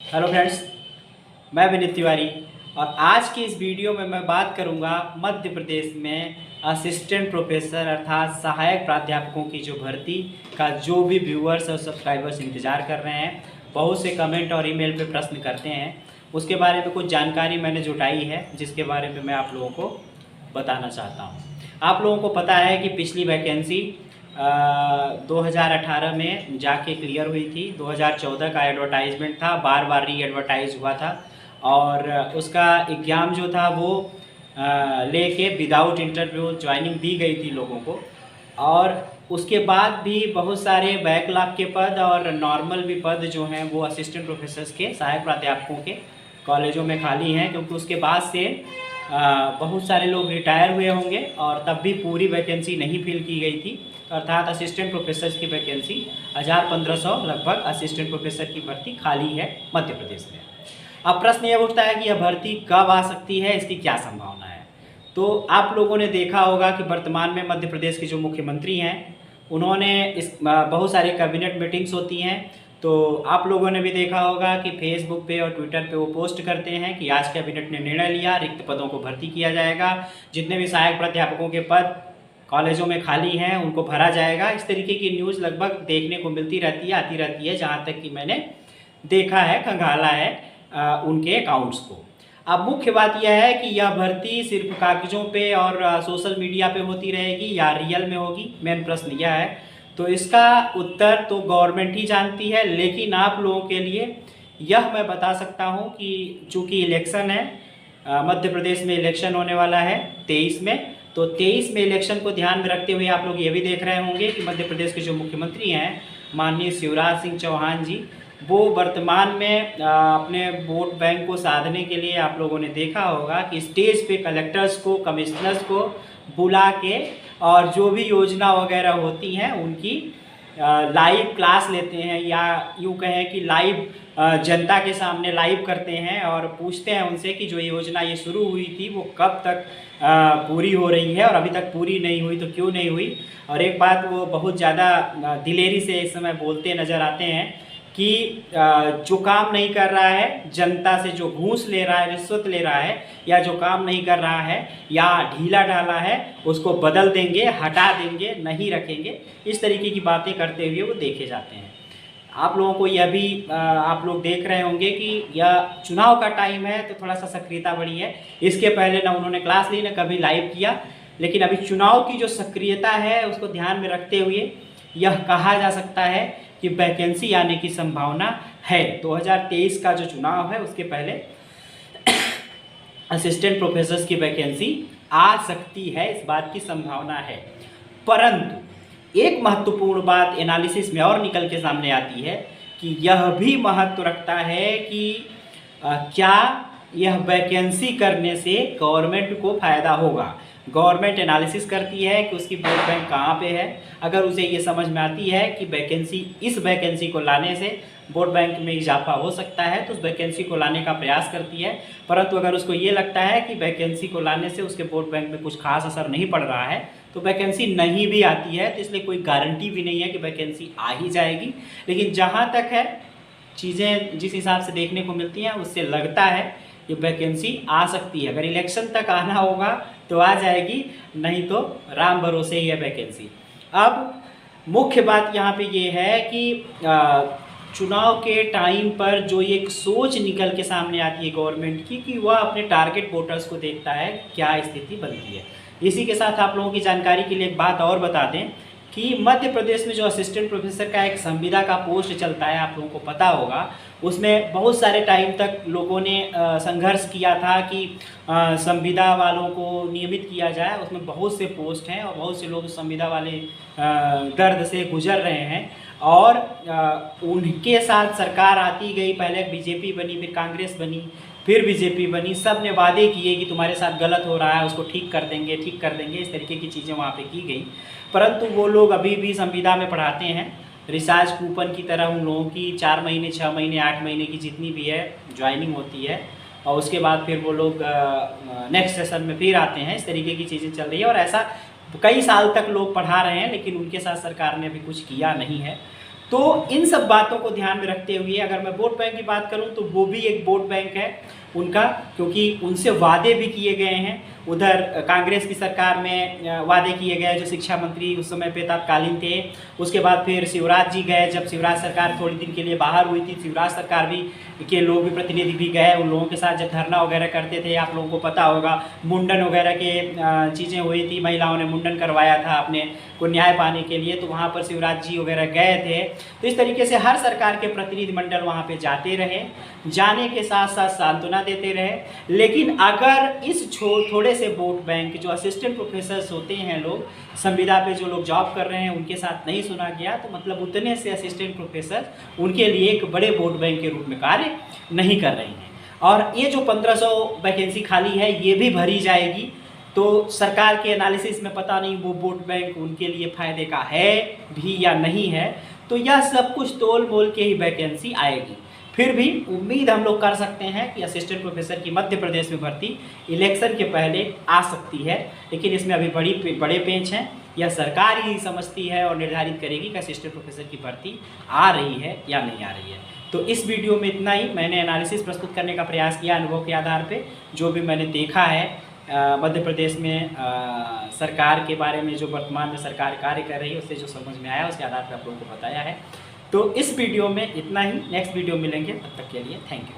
Hello friends, मैं विनीत तिवारी और आज की इस वीडियो में मैं बात करूंगा मध्य प्रदेश में असिस्टेंट प्रोफेसर अर्थात सहायक प्राध्यापकों की जो भर्ती का जो भी व्यूअर्स और सब्सक्राइबर्स इंतज़ार कर रहे हैं, बहुत से कमेंट और ईमेल पे प्रश्न करते हैं, उसके बारे में कुछ जानकारी मैंने जुटाई है जिसके बारे में मैं आप लोगों को बताना चाहता हूँ। आप लोगों को पता है कि पिछली वैकेंसी 2018 में जाके क्लियर हुई थी। 2014 का एडवर्टाइजमेंट था, बार बार री एडवर्टाइज हुआ था और उसका एग्ज़ाम जो था वो लेके विदाउट इंटरव्यू ज्वाइनिंग दी गई थी लोगों को। और उसके बाद भी बहुत सारे बैकलॉग के पद और नॉर्मल भी पद जो हैं वो असिस्टेंट प्रोफेसर्स के, सहायक प्राध्यापकों के कॉलेजों में खाली हैं, क्योंकि उसके बाद से बहुत सारे लोग रिटायर हुए होंगे और तब भी पूरी वैकेंसी नहीं फिल की गई थी। अर्थात असिस्टेंट प्रोफेसर की वैकेंसी 1500 लगभग असिस्टेंट प्रोफेसर की भर्ती खाली है मध्य प्रदेश में। अब प्रश्न ये उठता है कि यह भर्ती कब आ सकती है, इसकी क्या संभावना है। तो आप लोगों ने देखा होगा कि वर्तमान में मध्य प्रदेश के जो मुख्यमंत्री हैं उन्होंने इस बहुत सारे कैबिनेट मीटिंग्स होती हैं, तो आप लोगों ने भी देखा होगा कि फेसबुक पे और ट्विटर पे वो पोस्ट करते हैं कि आज कैबिनेट ने निर्णय लिया, रिक्त पदों को भर्ती किया जाएगा, जितने भी सहायक प्राध्यापकों के पद कॉलेजों में खाली हैं उनको भरा जाएगा। इस तरीके की न्यूज़ लगभग देखने को मिलती रहती है, आती रहती है, जहाँ तक कि मैंने देखा है, खंगाला है उनके अकाउंट्स को। अब मुख्य बात यह है कि यह भर्ती सिर्फ कागज़ों पे और सोशल मीडिया पे होती रहेगी या रियल में होगी, मेन प्रश्न यह है। तो इसका उत्तर तो गवर्नमेंट ही जानती है, लेकिन आप लोगों के लिए यह मैं बता सकता हूँ कि चूँकि इलेक्शन है, मध्य प्रदेश में इलेक्शन होने वाला है 23 में, तो 23 में इलेक्शन को ध्यान में रखते हुए आप लोग ये भी देख रहे होंगे कि मध्य प्रदेश के जो मुख्यमंत्री हैं माननीय शिवराज सिंह चौहान जी, वो वर्तमान में अपने वोट बैंक को साधने के लिए आप लोगों ने देखा होगा कि स्टेज पे कलेक्टर्स को, कमिश्नर्स को बुला के और जो भी योजना वगैरह होती हैं उनकी लाइव क्लास लेते हैं, या यूँ कहें कि लाइव जनता के सामने लाइव करते हैं और पूछते हैं उनसे कि जो योजना ये शुरू हुई थी वो कब तक पूरी हो रही है और अभी तक पूरी नहीं हुई तो क्यों नहीं हुई। और एक बात वो बहुत ज़्यादा दिलेरी से इस समय बोलते नज़र आते हैं कि जो काम नहीं कर रहा है, जनता से जो घूस ले रहा है, रिश्वत ले रहा है, या जो काम नहीं कर रहा है या ढीला ढाला है उसको बदल देंगे, हटा देंगे, नहीं रखेंगे, इस तरीके की बातें करते हुए वो देखे जाते हैं। आप लोगों को यह भी आप लोग देख रहे होंगे कि यह चुनाव का टाइम है तो थोड़ा सा सक्रियता बढ़ी है। इसके पहले ना उन्होंने क्लास ली, ना कभी लाइव किया, लेकिन अभी चुनाव की जो सक्रियता है उसको ध्यान में रखते हुए यह कहा जा सकता है कि वैकेंसी आने की संभावना है। 2023 का जो चुनाव है उसके पहले असिस्टेंट प्रोफेसर्स की वैकेंसी आ सकती है, इस बात की संभावना है। परंतु एक महत्वपूर्ण बात एनालिसिस में और निकल के सामने आती है कि यह भी महत्व रखता है कि क्या यह वैकेंसी करने से गवर्नमेंट को फ़ायदा होगा। गवर्नमेंट एनालिसिस करती है कि उसकी वोट बैंक कहाँ पे है। अगर उसे ये समझ में आती है कि इस वैकेंसी को लाने से वोट बैंक में इजाफा हो सकता है तो उस वैकेंसी को लाने का प्रयास करती है। परंतु अगर उसको ये लगता है कि वैकेंसी को लाने से उसके वोट बैंक में कुछ खास असर नहीं पड़ रहा है तो वैकेंसी नहीं भी आती है। तो इसलिए कोई गारंटी भी नहीं है कि वैकेंसी आ ही जाएगी, लेकिन जहाँ तक है चीज़ें जिस हिसाब से देखने को मिलती हैं उससे लगता है कि वैकेंसी आ सकती है। अगर इलेक्शन तक आना होगा तो आ जाएगी, नहीं तो राम भरोसे ही है वैकेंसी। अब मुख्य बात यहाँ पे ये है कि चुनाव के टाइम पर जो एक सोच निकल के सामने आती है गवर्नमेंट की कि वह अपने टारगेट वोटर्स को देखता है क्या स्थिति बनती है। इसी के साथ आप लोगों की जानकारी के लिए एक बात और बता दें कि मध्य प्रदेश में जो असिस्टेंट प्रोफेसर का एक संविदा का पोस्ट चलता है, आप लोगों को पता होगा, उसमें बहुत सारे टाइम तक लोगों ने संघर्ष किया था कि संविदा वालों को नियमित किया जाए। उसमें बहुत से पोस्ट हैं और बहुत से लोग संविदा वाले दर्द से गुजर रहे हैं और उनके साथ सरकार आती गई, पहले बीजेपी बनी, फिर कांग्रेस बनी, फिर बीजेपी बनी, सब ने वादे किए कि तुम्हारे साथ गलत हो रहा है उसको ठीक कर देंगे, ठीक कर देंगे, इस तरीके की चीज़ें वहाँ पे की गई। परंतु वो लोग अभी भी संविदा में पढ़ाते हैं, रिचार्ज कूपन की तरह उन लोगों की 4 महीने, 6 महीने, 8 महीने की जितनी भी है ज्वाइनिंग होती है और उसके बाद फिर वो लोग नेक्स्ट सेशन में फिर आते हैं। इस तरीके की चीज़ें चल रही है और ऐसा कई साल तक लोग पढ़ा रहे हैं, लेकिन उनके साथ सरकार ने अभी कुछ किया नहीं है। तो इन सब बातों को ध्यान में रखते हुए अगर मैं वोट बैंक की बात करूं तो वो भी एक वोट बैंक है उनका, क्योंकि उनसे वादे भी किए गए हैं। उधर कांग्रेस की सरकार में वादे किए गए, जो शिक्षा मंत्री उस समय पे तत्कालीन थे। उसके बाद फिर शिवराज जी गए, जब शिवराज सरकार थोड़ी दिन के लिए बाहर हुई थी, शिवराज सरकार भी के लोग भी, प्रतिनिधि भी गए, उन लोगों के साथ जब धरना वगैरह करते थे, आप लोगों को पता होगा मुंडन वगैरह के चीज़ें हुई थी, महिलाओं ने मुंडन करवाया था अपने को न्याय पाने के लिए, तो वहाँ पर शिवराज जी वगैरह गए थे। तो इस तरीके से हर सरकार के प्रतिनिधिमंडल वहाँ पे जाते रहे, जाने के साथ साथ सांत्वना देते रहे। लेकिन अगर इस थोड़े से वोट बैंक, जो असिस्टेंट प्रोफेसर्स होते हैं लोग, संविदा पे जो लोग जॉब कर रहे हैं, उनके साथ नहीं सुना गया, तो मतलब उतने से असिस्टेंट प्रोफेसर उनके लिए एक बड़े वोट बैंक के रूप में कार्य नहीं कर रहे हैं। और ये जो 1500 वैकेंसी खाली है, ये भी भरी जाएगी। तो सरकार के एनालिसिस में पता नहीं वो वोट बैंक उनके लिए फ़ायदे का है भी या नहीं है। तो यह सब कुछ तोल मोल के ही वैकेंसी आएगी। फिर भी उम्मीद हम लोग कर सकते हैं कि असिस्टेंट प्रोफेसर की मध्य प्रदेश में भर्ती इलेक्शन के पहले आ सकती है, लेकिन इसमें अभी बड़े पेंच हैं। यह सरकार ही समझती है और निर्धारित करेगी कि असिस्टेंट प्रोफेसर की भर्ती आ रही है या नहीं आ रही है। तो इस वीडियो में इतना ही। मैंने एनालिसिस प्रस्तुत करने का प्रयास किया अनुभव के आधार पे, जो भी मैंने देखा है मध्य प्रदेश में सरकार के बारे में, जो वर्तमान में सरकार कार्य कर रही है, उससे जो समझ में आया उसके आधार पर आप लोगों को बताया है। तो इस वीडियो में इतना ही। नेक्स्ट वीडियो मिलेंगे, तब तक के लिए थैंक यू।